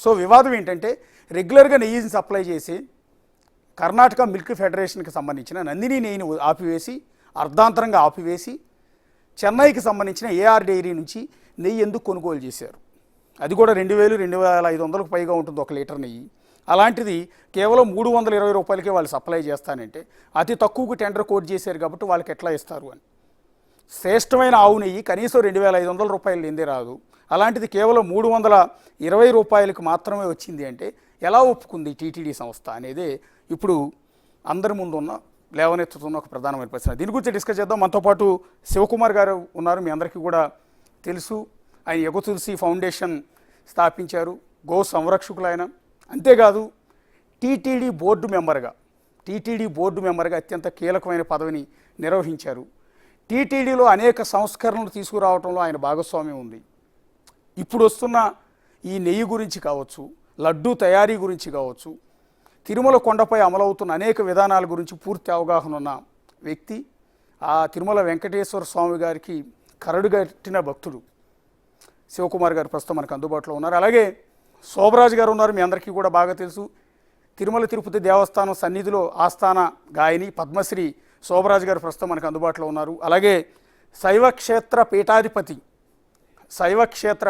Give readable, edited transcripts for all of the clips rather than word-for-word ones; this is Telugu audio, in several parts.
సో వివాదం ఏంటంటే రెగ్యులర్గా నెయ్యిని సప్లై చేసి కర్ణాటక మిల్క్ ఫెడరేషన్కి సంబంధించిన నందిని నెయ్యిని ఆపివేసి అర్ధాంతరంగా ఆపివేసి చెన్నైకి సంబంధించిన ఏఆర్ డైరీ నుంచి నెయ్యి ఎందుకు కొనుగోలు చేశారు? అది కూడా 2,500కు పైగా ఉంటుంది 1 లీటర్ నెయ్యి. అలాంటిది కేవలం 320 రూపాయలకే వాళ్ళు సప్లై చేస్తానంటే అతి తక్కువకు టెండర్ కోట్ చేశారు కాబట్టి వాళ్ళకి ఎట్లా ఇస్తారు అని. శ్రేష్టమైన ఆవు నెయ్యి కనీసం 2,500 రూపాయలు లేదే రాదు. అలాంటిది కేవలం 320 రూపాయలకు మాత్రమే వచ్చింది అంటే ఎలా ఒప్పుకుంది టీటీడీ సంస్థ అనేది ఇప్పుడు అందరి ముందు ఉన్న లేవనెత్తుతున్న ఒక ప్రధానమైన ప్రశ్న. దీని గురించి డిస్కస్ చేద్దాం. మనతో పాటు శివకుమార్ గారు ఉన్నారు. మీ అందరికీ కూడా తెలుసు, ఆయన ఎగుతులసి ఫౌండేషన్ స్థాపించారు, గో సంరక్షకులు ఆయన. అంతేకాదు టీటీడీ బోర్డు మెంబర్గా అత్యంత కీలకమైన పదవిని నిర్వహించారు. టీటీడీలో అనేక సంస్కరణలు తీసుకురావడంలో ఆయన భాగస్వామ్యం ఉంది. ఇప్పుడు వస్తున్న ఈ నెయ్యి గురించి కావచ్చు, లడ్డూ తయారీ గురించి కావచ్చు, తిరుమల కొండపై అమలవుతున్న అనేక విధానాల గురించి పూర్తి అవగాహన ఉన్న వ్యక్తి. ఆ తిరుమల వెంకటేశ్వర స్వామి గారికి కరడుగట్టిన భక్తుడు శివకుమార్ గారు ప్రస్తుతం మనకు అందుబాటులో ఉన్నారు. అలాగే శోభరాజు గారు ఉన్నారు, మీ అందరికీ కూడా బాగా తెలుసు. తిరుమల తిరుపతి దేవస్థానం సన్నిధిలో ఆస్థాన గాయని పద్మశ్రీ శోభరాజు గారు ప్రస్తుతం మనకు అందుబాటులో ఉన్నారు. అలాగే శైవక్షేత్ర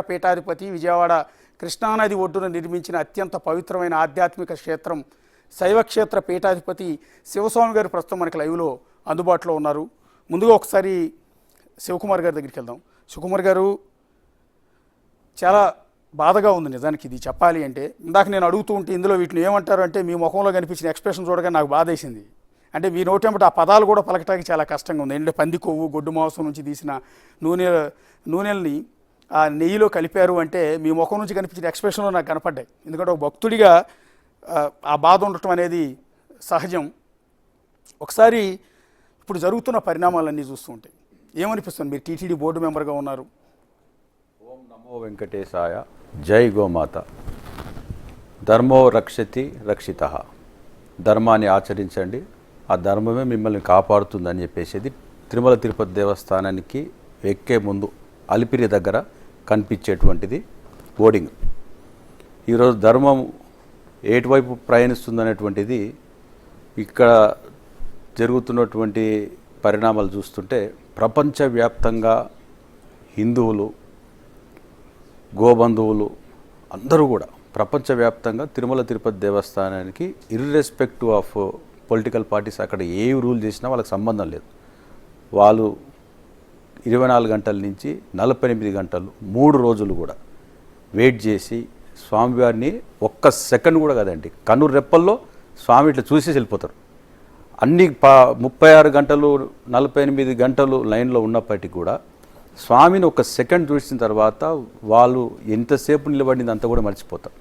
పీఠాధిపతి విజయవాడ కృష్ణానది ఒడ్డున నిర్మించిన అత్యంత పవిత్రమైన ఆధ్యాత్మిక క్షేత్రం శైవక్షేత్ర పీఠాధిపతి శివస్వామి గారు ప్రస్తుతం మనకి లైవ్లో అందుబాటులో ఉన్నారు. ముందుగా ఒకసారి శివకుమార్ గారి దగ్గరికి వెళ్దాం. శివకుమార్ గారు, చాలా బాధగా ఉంది నిజానికి ఇది చెప్పాలి అంటే. ఇందాక నేను అడుగుతూ ఉంటే ఇందులో వీటిని ఏమంటారు అంటే మీ ముఖంలో కనిపించిన ఎక్స్ప్రెషన్ చూడగా నాకు బాధ వేసింది. అంటే మీ నోటేమిటి ఆ పదాలు కూడా పలకటానికి చాలా కష్టంగా ఉంది. ఏంటంటే పంది కొవ్వు, గొడ్డు మాంసం నుంచి తీసిన నూనెల్ని ఆ నెయ్యిలో కలిపారు అంటే మీ ముఖం నుంచి కనిపించిన ఎక్స్ప్రెషన్లో నాకు కనపడ్డాయి. ఎందుకంటే ఒక భక్తుడిగా ఆ బాధ ఉండటం అనేది సహజం. ఒకసారి ఇప్పుడు జరుగుతున్న పరిణామాలన్నీ చూస్తూ ఉంటాయి, ఏమనిపిస్తుంది? మీరు టీటీడీ బోర్డు మెంబర్గా ఉన్నారు. ఓం నమో వెంకటేశాయ. జై గోమాత. ధర్మో రక్షతి రక్షితః. ధర్మాన్ని ఆచరించండి, ఆ ధర్మమే మిమ్మల్ని కాపాడుతుందని చెప్పేసి తిరుమల తిరుపతి దేవస్థానానికి ఎక్కే ముందు అలిపిరి దగ్గర కనిపించేటువంటిది బోర్డింగ్. ఈరోజు ధర్మం ఏటువైపు ప్రయాణిస్తుందనేటువంటిది ఇక్కడ జరుగుతున్నటువంటి పరిణామాలు చూస్తుంటే ప్రపంచవ్యాప్తంగా హిందువులు, గోబంధువులు అందరూ కూడా ప్రపంచవ్యాప్తంగా తిరుమల తిరుపతి దేవస్థానానికి ఇర్రెస్పెక్టివ్ ఆఫ్ పొలిటికల్ పార్టీస్ అక్కడ ఏ రూల్ చేసినా వాళ్ళకి సంబంధం లేదు. వాళ్ళు 24 గంటల నుంచి 48 గంటలు 3 రోజులు కూడా వెయిట్ చేసి స్వామివారిని ఒక్క సెకండ్ కూడా కదండి, కన్ను రెప్పల్లో స్వామి ఇట్లా చూసేసి వెళ్ళిపోతారు. అన్ని 36 గంటలు 48 గంటలు లైన్లో ఉన్నప్పటికీ కూడా స్వామిని ఒక సెకండ్ చూసిన తర్వాత వాళ్ళు ఎంతసేపు నిలబడింది అంతా కూడా మర్చిపోతారు.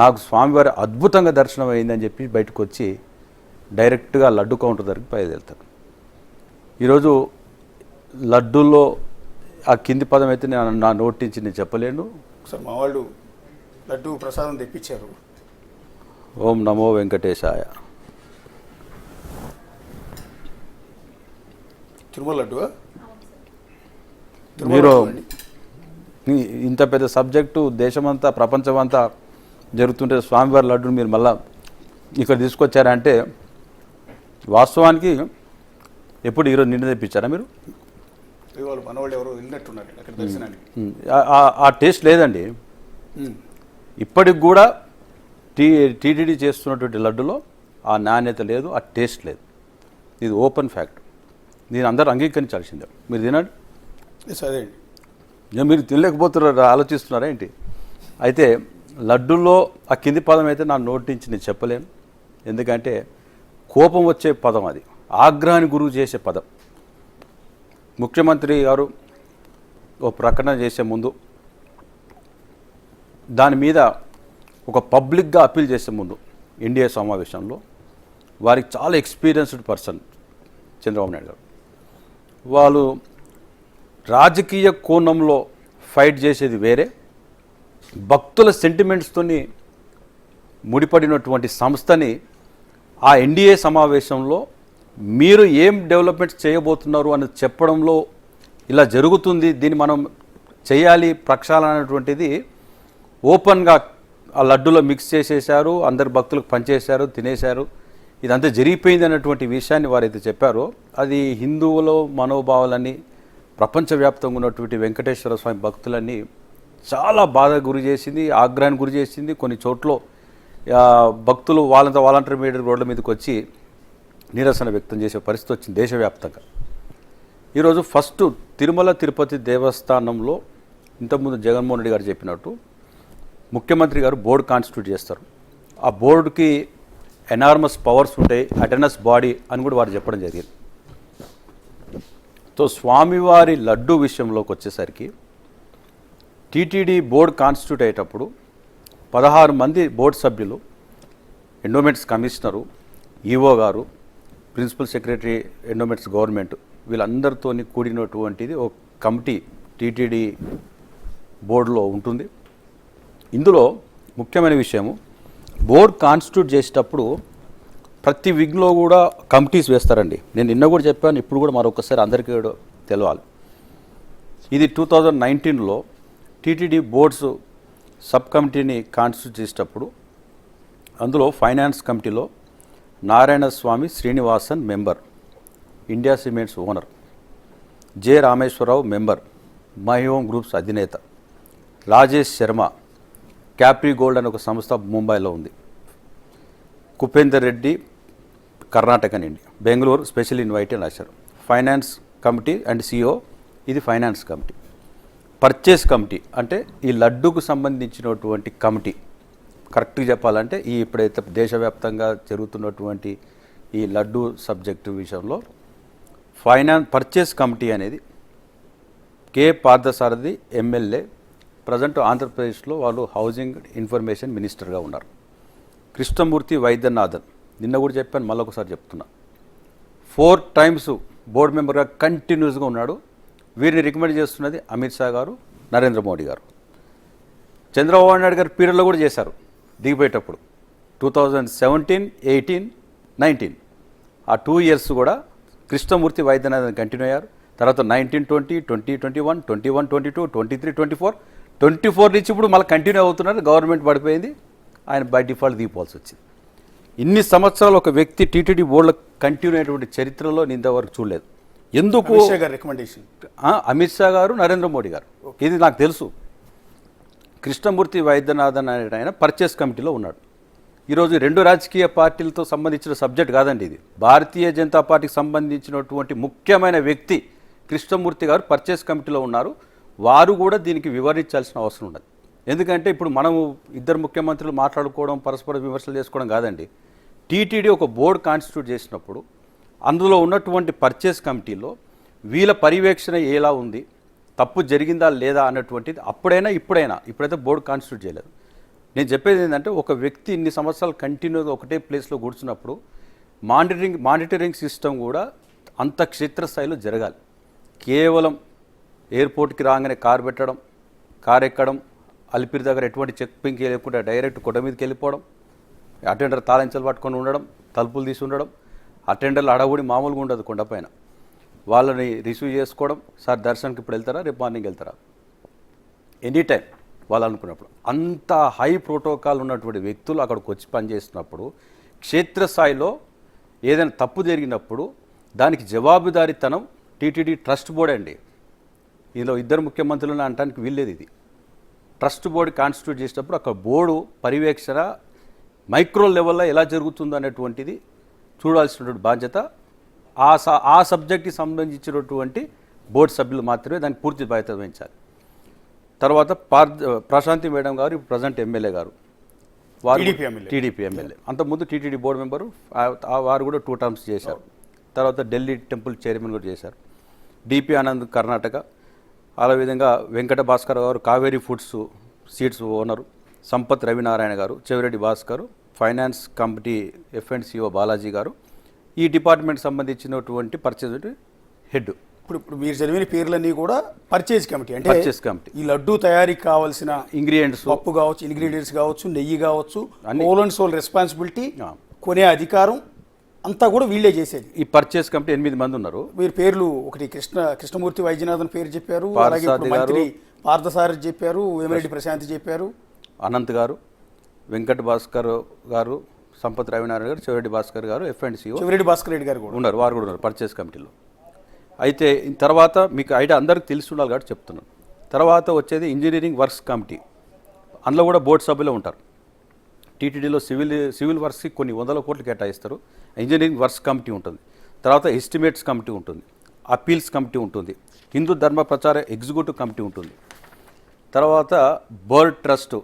నాకు స్వామివారి అద్భుతంగా దర్శనం అయిందని చెప్పి బయటకు వచ్చి డైరెక్ట్గా లడ్డు కౌంటర్ దగ్గరికి బయలుదేరుతారు. ఈరోజు లడ్డూలో ఆ కింది పదం అయితే నా నోటి నుంచి నేను చెప్పలేను. సార్, మా వాళ్ళు లడ్డు ప్రసాదం తెప్పించారు. ఓం నమో వెంకటేశాయ. తిరుమల లడ్డు. మీరు ఇంత పెద్ద సబ్జెక్టు దేశమంతా ప్రపంచమంతా జరుగుతుంటే స్వామివారి లడ్డును మీరు మళ్ళా ఇక్కడ తీసుకొచ్చారంటే వాస్తవానికి ఎప్పుడు ఈరోజు నిండు తెప్పించారా మీరు? మనవాళ్ళు ఎవరో వెళ్ళినట్టున్నారు అక్కడ దర్శనానికి. ఆ టేస్ట్ లేదండి ఇప్పటికి కూడా. టీటీడీ చేస్తున్నటువంటి లడ్డులో ఆ నాణ్యత లేదు, ఆ టేస్ట్ లేదు. ఇది ఓపెన్ ఫ్యాక్ట్. దీన్ని అందరూ అంగీకరించాల్సిందే. మీరు తినండి. సరే, మీరు తినలేకపోతున్నారు, ఆలోచిస్తున్నారా ఏంటి? అయితే లడ్డుల్లో ఆ కింది పదం అయితే నా నోటి నుంచి నేను చెప్పలేను. ఎందుకంటే కోపం వచ్చే పదం, అది ఆగ్రహాన్ని గురువు చేసే పదం. ముఖ్యమంత్రి గారు ఓ ప్రకటన చేసే ముందు, దాని మీద ఒక పబ్లిక్గా అప్పీల్ చేసే ముందు ఎన్డీఏ సమావేశంలో వారికి చాలా ఎక్స్పీరియన్స్డ్ పర్సన్ చంద్రబాబు నాయుడు గారు, వాళ్ళు రాజకీయ కోణంలో ఫైట్ చేసేది వేరే, భక్తుల సెంటిమెంట్స్తోని ముడిపడినటువంటి సంస్థని ఆ ఎన్డీఏ సమావేశంలో మీరు ఏం డెవలప్మెంట్స్ చేయబోతున్నారు అని చెప్పడంలో ఇలా జరుగుతుంది, దీన్ని మనం చేయాలి ప్రక్షాళన అనేటువంటిది ఓపెన్గా ఆ లడ్డూలో మిక్స్ చేసేశారు, అందరు భక్తులకు పంచేశారు, తినేశారు. ఇదంతా జరిగిపోయింది అన్నటువంటి విషయాన్ని వారైతే చెప్పారో అది హిందువుల మనోభావాలని, ప్రపంచవ్యాప్తంగా ఉన్నటువంటి వెంకటేశ్వర స్వామి భక్తులని చాలా బాధ గురి చేసింది, ఆగ్రహానికి గురి చేసింది. కొన్ని చోట్ల భక్తులు వాలంటీర్ మీడియా రోడ్ల మీదకి వచ్చి నిరసన వ్యక్తం చేసే పరిస్థితి వచ్చింది దేశవ్యాప్తంగా. ఈరోజు ఫస్ట్ తిరుమల తిరుపతి దేవస్థానంలో ఇంతకుముందు జగన్మోహన్ రెడ్డి గారు చెప్పినట్టు ముఖ్యమంత్రి గారు బోర్డు కాన్స్టిట్యూట్ చేస్తారు. ఆ బోర్డుకి ఎనార్మస్ పవర్స్ ఉంటాయి, అటెండెన్స్ బాడీ అని కూడా వారు చెప్పడం జరిగింది. సో స్వామివారి లడ్డు విషయంలోకి వచ్చేసరికి టీటీడీ బోర్డు కాన్స్టిట్యూట్ అయ్యేటప్పుడు 16 మంది బోర్డు సభ్యులు, ఎండోమెంట్స్ కమిషనరు, ఈఓ గారు, ప్రిన్సిపల్ సెక్రటరీ ఎండోమెంట్స్ గవర్నమెంట్ వీళ్ళందరితో కూడినటువంటిది ఒక కమిటీ టీటీడీ బోర్డులో ఉంటుంది. ఇందులో ముఖ్యమైన విషయము బోర్డు కాన్స్టిట్యూట్ చేసేటప్పుడు ప్రతి విగ్లో కూడా కమిటీస్ వేస్తారండి. నేను నిన్న కూడా చెప్పాను, ఇప్పుడు కూడా మరొకసారి అందరికీ కూడా తెలవాలి. ఇది 2019లో టీటీడీ బోర్డ్స్ సబ్ కమిటీని కాన్స్టిట్యూట్ చేసేటప్పుడు అందులో ఫైనాన్స్ కమిటీలో Narayana Swami Srinivasan member, India cements owner, J Rameshwara Rao member, my home groups అధినేత, రాజేష్ శర్మ, క్యాప్రీ గోల్డ్ అనే ఒక సంస్థ ముంబైలో ఉంది, కుపేందర్ రెడ్డి కర్ణాటక నుండి, బెంగళూరు స్పెషల్ ఇన్వైట్ అని రాశారు. ఫైనాన్స్ కమిటీ అండ్ సిఓ ఇది ఫైనాన్స్ కమిటీ. పర్చేస్ కమిటీ అంటే ఈ లడ్డూకు సంబంధించినటువంటి కమిటీ. కరెక్ట్గా చెప్పాలంటే ఈ ఇప్పుడైతే దేశవ్యాప్తంగా జరుగుతున్నటువంటి ఈ లడ్డూ సబ్జెక్టు విషయంలో పర్చేస్ కమిటీ అనేది కె పార్థసారథి ఎమ్మెల్యే, ప్రజెంట్ ఆంధ్రప్రదేశ్లో వాళ్ళు హౌసింగ్ ఇన్ఫర్మేషన్ మినిస్టర్గా ఉన్నారు. కృష్ణమూర్తి వైద్యనాథన్, నిన్న కూడా చెప్పాను, మళ్ళీ ఒకసారి చెప్తున్నా, 4 times బోర్డు మెంబర్గా కంటిన్యూస్గా ఉన్నాడు. వీరిని రికమెండ్ చేస్తున్నది అమిత్ షా గారు, నరేంద్ర మోడీ గారు. చంద్రబాబు నాయుడు గారు పీరియడ్లో కూడా చేశారు దిగిపోయేటప్పుడు 2017, 18, 19 ఆ 2 years కూడా కృష్ణమూర్తి వైద్యనాథన్ కంటిన్యూ అయ్యారు. తర్వాత 19, 20, 20, 21, 21, 22, 23, 24 నుంచి ఇప్పుడు మళ్ళీ కంటిన్యూ అవుతున్నారు. గవర్నమెంట్ పడిపోయింది, ఆయన బై డిఫాల్ట్ దిగిపోవాల్సి వచ్చింది. ఇన్ని సంవత్సరాలు ఒక వ్యక్తి టీటీడీ బోర్డులో కంటిన్యూ అయినటువంటి చరిత్రలో నేను ఇంతవరకు చూడలేదు. ఎందుకు? రికమెండేషన్ అమిత్ షా గారు, నరేంద్ర మోడీ గారు, ఇది నాకు తెలుసు. కృష్ణమూర్తి వైద్యనాథన్ అనే ఆయన పర్చేస్ కమిటీలో ఉన్నాడు. ఈరోజు 2 రాజకీయ పార్టీలతో సంబంధించిన సబ్జెక్ట్ కాదండి ఇది. భారతీయ జనతా పార్టీకి సంబంధించినటువంటి ముఖ్యమైన వ్యక్తి కృష్ణమూర్తి గారు పర్చేస్ కమిటీలో ఉన్నారు. వారు కూడా దీనికి వివరించాల్సిన అవసరం ఉన్నది. ఎందుకంటే ఇప్పుడు మనము ఇద్దరు ముఖ్యమంత్రులు మాట్లాడుకోవడం, పరస్పర విమర్శలు చేసుకోవడం కాదండి. టీటీడీ ఒక బోర్డు కాన్స్టిట్యూట్ చేసినప్పుడు అందులో ఉన్నటువంటి పర్చేస్ కమిటీలో వీళ్ళ పర్యవేక్షణ ఎలా ఉంది, తప్పు జరిగిందా లేదా అన్నటువంటిది అప్పుడైనా ఇప్పుడైతే బోర్డు కాన్స్టిట్యూట్ చేయలేదు. నేను చెప్పేది ఏంటంటే ఒక వ్యక్తి ఇన్ని సంవత్సరాలు కంటిన్యూగా ఒకటే ప్లేస్లో కూర్చున్నప్పుడు మానిటరింగ్ సిస్టమ్ కూడా అంత క్షేత్రస్థాయిలో జరగాలి. కేవలం ఎయిర్పోర్ట్కి రాగానే కారు పెట్టడం, కారు ఎక్కడం, అలిపిరి దగ్గర ఎటువంటి చెక్ పింక్ లేకుండా డైరెక్ట్ కొండ మీదకి వెళ్ళిపోవడం, అటెండర్ తాళంచెలు పట్టుకొని ఉండడం, తలుపులు తీసి ఉండడం, అటెండర్లు అడవుడి మామూలుగా ఉండదు. కొండపైన వాళ్ళని రిసీవ్ చేసుకోవడం, సార్ దర్శనానికి ఇప్పుడు వెళ్తారా, రేపు మార్నింగ్ వెళ్తారా, ఎనీ టైం వాళ్ళు అనుకున్నప్పుడు. అంత హై ప్రోటోకాల్ ఉన్నటువంటి వ్యక్తులు అక్కడికి వచ్చి పనిచేస్తున్నప్పుడు క్షేత్రస్థాయిలో ఏదైనా తప్పు జరిగినప్పుడు దానికి జవాబుదారీతనం టీటీడీ ట్రస్ట్ బోర్డు అండి. ఇందులో ఇద్దరు ముఖ్యమంత్రులను అనడానికి వీల్లేదు. ఇది ట్రస్ట్ బోర్డు కాన్స్టిట్యూట్ చేసినప్పుడు అక్కడ బోర్డు పర్యవేక్షణ మైక్రో లెవెల్లో ఎలా జరుగుతుందో అనేటువంటిది చూడాల్సినటువంటి బాధ్యత ఆ సబ్జెక్ట్కి సంబంధించినటువంటి బోర్డు సభ్యులు మాత్రమే దానికి పూర్తి బాధ్యత వహించాలి. తర్వాత ప్రశాంతి మేడం గారు ఇప్పుడు ప్రజెంట్ ఎమ్మెల్యే గారు, వారు టీడీపీ ఎమ్మెల్యే, అంతకుముందు టీటీడీ బోర్డు మెంబరు, వారు కూడా 2 terms చేశారు. తర్వాత ఢిల్లీ టెంపుల్ చైర్మన్ కూడా చేశారు. డిపి ఆనంద్ కర్ణాటక, అదేవిధంగా Venkata Bhaskar garu Kaveri foods seeds owner, Sampath Ravinarayana garu, Chevireddy Bhaskar, finance committee ఎఫ్ఎండ్సిఓ బాలాజీ గారు, ఈ డిపార్ట్మెంట్ సంబంధించినటువంటి పర్చేజ్ హెడ్. ఇప్పుడు మీరు చదివిన పేర్లన్నీ కూడా పర్చేజ్ కమిటీ. అంటే పర్చేజ్ కమిటీ ఈ లడ్డూ తయారీకి కావాల్సిన ఇంగ్రీడియంట్స్, పప్పు కావచ్చు, ఇంగ్రీడియంట్స్ కావచ్చు, నెయ్యి కావచ్చు, హోల్ అండ్ సోల్ రెస్పాన్సిబిలిటీ, కొనే అధికారం అంతా కూడా వీళ్ళే చేసేది. ఈ పర్చేస్ కమిటీ 8 మంది ఉన్నారు. మీరు పేర్లు ఒకటి కృష్ణమూర్తి వైద్యనాథన్ పేరు చెప్పారు, అలాగే మంత్రి పార్థసారథి చెప్పారు, వేమిరెడ్డి ప్రశాంత్ చెప్పారు, అనంత్ గారు, వెంకట్ భాస్కర్ గారు, సంపత్ రవినారాయణ గారు, చెవిరెడ్డి భాస్కర్ గారు, FNCO చెవిరెడ్డి భాస్కర్ రెడ్డి గారు కూడా ఉన్నారు, వారు కూడా ఉన్నారు పర్చేస్ కమిటీలో. అయితే తర్వాత మీకు ఐడియా అందరికి తెలిసి ఉండాలి కాబట్టి చెప్తున్నాను. తర్వాత వచ్చేది ఇంజనీరింగ్ వర్క్స్ కమిటీ, అందులో కూడా బోర్డు సభ్యులు ఉంటారు. టీటీడీలో సివిల్ వర్క్స్కి కొన్ని వందల కోట్లు కేటాయిస్తారు. ఇంజనీరింగ్ వర్క్స్ కమిటీ ఉంటుంది. తర్వాత ఎస్టిమేట్స్ కమిటీ ఉంటుంది, అప్పీల్స్ కమిటీ ఉంటుంది, హిందూ ధర్మ ప్రచార ఎగ్జిక్యూటివ్ కమిటీ ఉంటుంది. తర్వాత బర్డ్ ట్రస్ట్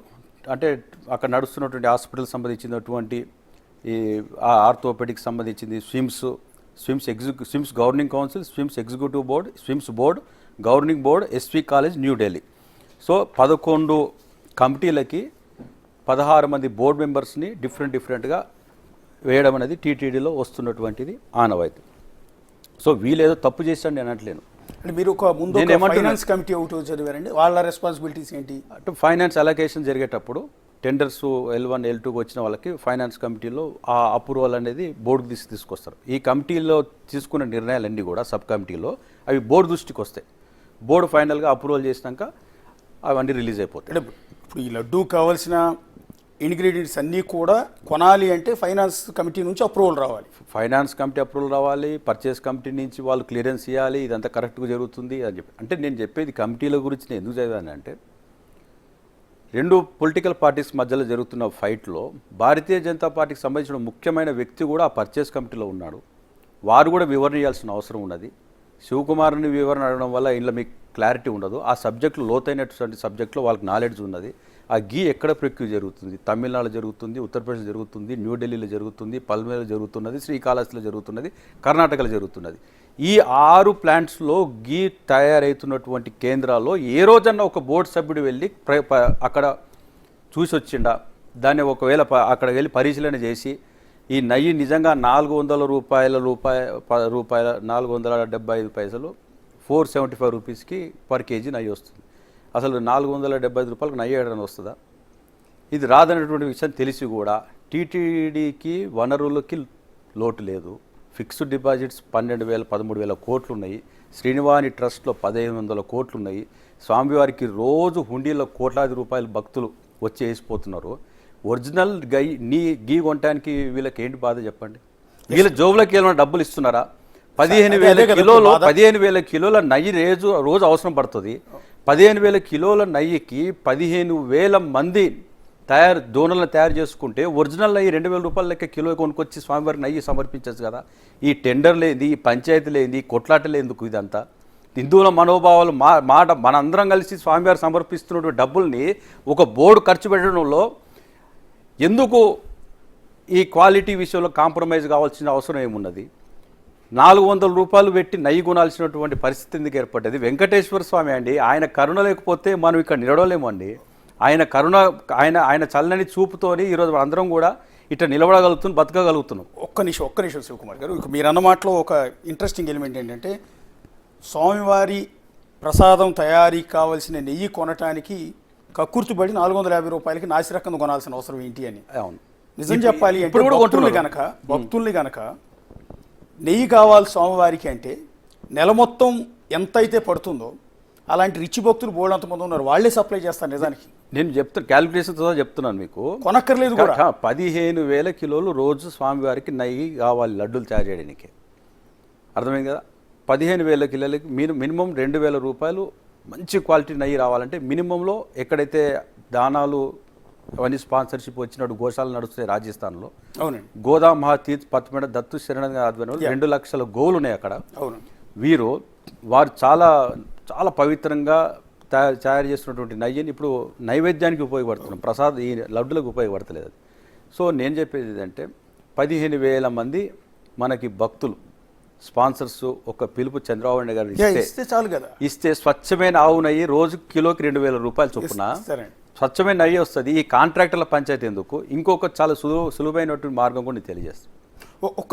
అంటే అక్కడ నడుస్తున్నటువంటి హాస్పిటల్కి సంబంధించినటువంటి ఈ ఆర్థోపెడిక్ సంబంధించింది, SVIMS governing council, SVIMS executive board, SVIMS board, governing board, SV college New Delhi. So 11 కమిటీలకి 16 మంది బోర్డు మెంబర్స్ని డిఫరెంట్గా వేయడం అనేది టీటీడీలో వస్తున్నటువంటిది ఆనవాయితీ. సో వీళ్ళేదో తప్పు చేశాడు నేను అనట్లేను. అంటే మీరు ఒక ముందు ఫైనాన్స్ కమిటీ ఒకటి చదివారండి, వాళ్ళ రెస్పాన్సిబిలిటీస్ ఏంటి? అంటే ఫైనాన్స్ అలొకేషన్ జరిగేటప్పుడు టెండర్స్ L1, L2 వచ్చిన వాళ్ళకి ఫైనాన్స్ కమిటీలో ఆ అప్రూవల్ అనేది బోర్డుకి తీసుకొస్తారు. ఈ కమిటీలో తీసుకున్న నిర్ణయాలన్నీ కూడా సబ్ కమిటీలో అవి బోర్డు దృష్టికి వస్తాయి. బోర్డు ఫైనల్గా అప్రూవల్ చేసినాక అవన్నీ రిలీజ్ అయిపోతాయి. అంటే ఇప్పుడు ఈ లడ్డూ కావాల్సిన ఇంగ్రీడియంట్స్ అన్నీ కూడా కొనాలి అంటే ఫైనాన్స్ కమిటీ నుంచి అప్రూవల్ రావాలి. ఫైనాన్స్ కమిటీ అప్రూవల్ రావాలి, పర్చేస్ కమిటీ నుంచి వాళ్ళు క్లియరెన్స్ ఇవ్వాలి, ఇదంతా కరెక్ట్గా జరుగుతుంది అని చెప్పి. అంటే నేను చెప్పేది కమిటీల గురించి నేను ఎందుకు చదివానంటే, 2 పొలిటికల్ పార్టీస్ మధ్యలో జరుగుతున్న ఫైట్లో భారతీయ జనతా పార్టీకి సంబంధించిన ముఖ్యమైన వ్యక్తి కూడా ఆ పర్చేస్ కమిటీలో ఉన్నాడు. వారు కూడా వివరణ ఇవ్వాల్సిన అవసరం ఉన్నది. శివకుమార్ని వివరణ అడగడం వల్ల ఇంట్లో మీకు క్లారిటీ ఉండదు. ఆ సబ్జెక్టులో లోతైనటువంటి సబ్జెక్టులో వాళ్ళకి నాలెడ్జ్ ఉన్నది. ఆ గీ ఎక్కడ ప్రక్రియ జరుగుతుంది, తమిళనాడులో జరుగుతుంది, ఉత్తరప్రదేశ్ జరుగుతుంది, న్యూఢిల్లీలో జరుగుతుంది, పల్మేలో జరుగుతున్నది, శ్రీకాళహస్తిలో జరుగుతున్నది, కర్ణాటకలో జరుగుతున్నది. ఈ 6 ప్లాంట్స్లో గీ తయారవుతున్నటువంటి కేంద్రాల్లో ఏ రోజన్నా ఒక బోర్డు సభ్యుడు వెళ్ళి అక్కడ చూసి వచ్చిండా, దాన్ని ఒకవేళ అక్కడ వెళ్ళి పరిశీలన చేసి ఈ నెయ్యి నిజంగా 400 రూపాయల 475 పైసలు 475 రూపీస్కి పర్ కేజీ నెయ్యి వస్తుంది. అసలు 475 రూపాయలకు నెయ్యి ఏడని వస్తుందా? ఇది రాదనేటువంటి విషయం తెలిసి కూడా టీటీడీకి వనరులకి లోటు లేదు. ఫిక్స్డ్ డిపాజిట్స్ 12,000 13,000 కోట్లు ఉన్నాయి. శ్రీనివాణి ట్రస్ట్లో 1,500 కోట్లు ఉన్నాయి. స్వామివారికి రోజు హుండీలో కోట్లాది రూపాయలు భక్తులు వచ్చి వేసిపోతున్నారు. ఒరిజినల్ గీ కొనడానికి వీళ్ళకి ఏంటి బాధ చెప్పండి? వీళ్ళ జోబులకి ఏమైనా డబ్బులు ఇస్తున్నారా? 15,000 కిలోల నెయ్యి రోజు అవసరం పడుతుంది. 15,000 కిలోల నెయ్యికి 15,000 మంది దోనలను తయారు చేసుకుంటే ఒరిజినల్ నెయ్యి 2,000 రూపాయల లెక్క కిలో కొనుక్కొచ్చి స్వామివారికి నెయ్యి సమర్పించచ్చు కదా. ఈ టెండర్ లేని, ఈ పంచాయతీ లేని, కొట్లాటలు ఎందుకు ఇదంతా? హిందువుల మనోభావాలు మాట మనందరం కలిసి స్వామివారికి సమర్పిస్తున్నటువంటి డబ్బుల్ని ఒక బోర్డు ఖర్చు పెట్టడంలో ఎందుకు ఈ క్వాలిటీ విషయంలో కాంప్రమైజ్ కావాల్సిన అవసరం ఏమున్నది? 400 రూపాయలు పెట్టి నెయ్యి కొనాల్సినటువంటి పరిస్థితి ఎందుకు ఏర్పడ్డది? వెంకటేశ్వర స్వామి అండి, ఆయన కరుణ లేకపోతే మనం ఇక్కడ నిలవలేమండి. ఆయన కరుణ, ఆయన చల్లని చూపుతోని ఈరోజు అందరం కూడా ఇట్లా నిలబడగలుగుతున్నాం, బతకగలుగుతున్నాం. ఒక్క నిమిషం శివకుమార్ గారు, మీరు అన్న మాటలో ఒక ఇంట్రెస్టింగ్ ఎలిమెంట్ ఏంటంటే, స్వామివారి ప్రసాదం తయారీకి కావాల్సిన నెయ్యి కొనటానికి కక్కుర్తిపడి 450 రూపాయలకి నాసిరకం కొనాల్సిన అవసరం ఏంటి అని. అవును, నిజం చెప్పాలి అంటే భక్తుల్ని గనక నెయ్యి కావాలి స్వామివారికి అంటే నెల మొత్తం ఎంత అయితే పడుతుందో అలాంటి రిచ్ భక్తులు బోర్డు మంది ఉన్నారు, వాళ్ళే సప్లై చేస్తారు. నిజానికి నేను క్యాలిక్యులేషన్తో చెప్తున్నాను మీకు, కొనక్కర్లేదు కూడా. 15,000 కిలోలు రోజు స్వామివారికి నెయ్యి కావాలి లడ్డూలు తయారు చేయడానికి. అర్థమైంది కదా? 15,000 కిలోలకి మినిమం 2,000 రూపాయలు మంచి క్వాలిటీ నెయ్యి రావాలంటే మినిమంలో ఎక్కడైతే దానాలు అవన్నీ స్పాన్సర్షిప్ వచ్చినట్టు గోశాలలు నడుస్తాయి రాజస్థాన్లో. అవునండి. గోదాం మహాతీర్థ్ పత్మేడ దత్తు శరణ ఆధ్వర్యంలో 2 లక్షల గోవులు ఉన్నాయి అక్కడ. అవును. వారు చాలా చాలా పవిత్రంగా తయారు చేస్తున్నటువంటి నెయ్యిని ఇప్పుడు నైవేద్యానికి ఉపయోగపడుతున్నాం, ఈ లడ్డులకు ఉపయోగపడతలేదు అది. సో నేను చెప్పేది ఏంటంటే 15,000 మంది మనకి భక్తులు స్పాన్సర్స్ ఒక పిలుపు చంద్రబాబు నాయుడు గారు ఇస్తే చాలు కదా. ఇస్తే స్వచ్ఛమైన ఆవు నెయ్యి రోజు కిలోకి 2,000 రూపాయలు చొప్పున స్వచ్ఛమైన నెయ్యి వస్తుంది. ఈ కాంట్రాక్టర్ల పంచాయతీ ఎందుకు? ఇంకొక చాలా సులువైనటువంటి మార్గం కూడా తెలియజేస్తాను. ఒక్క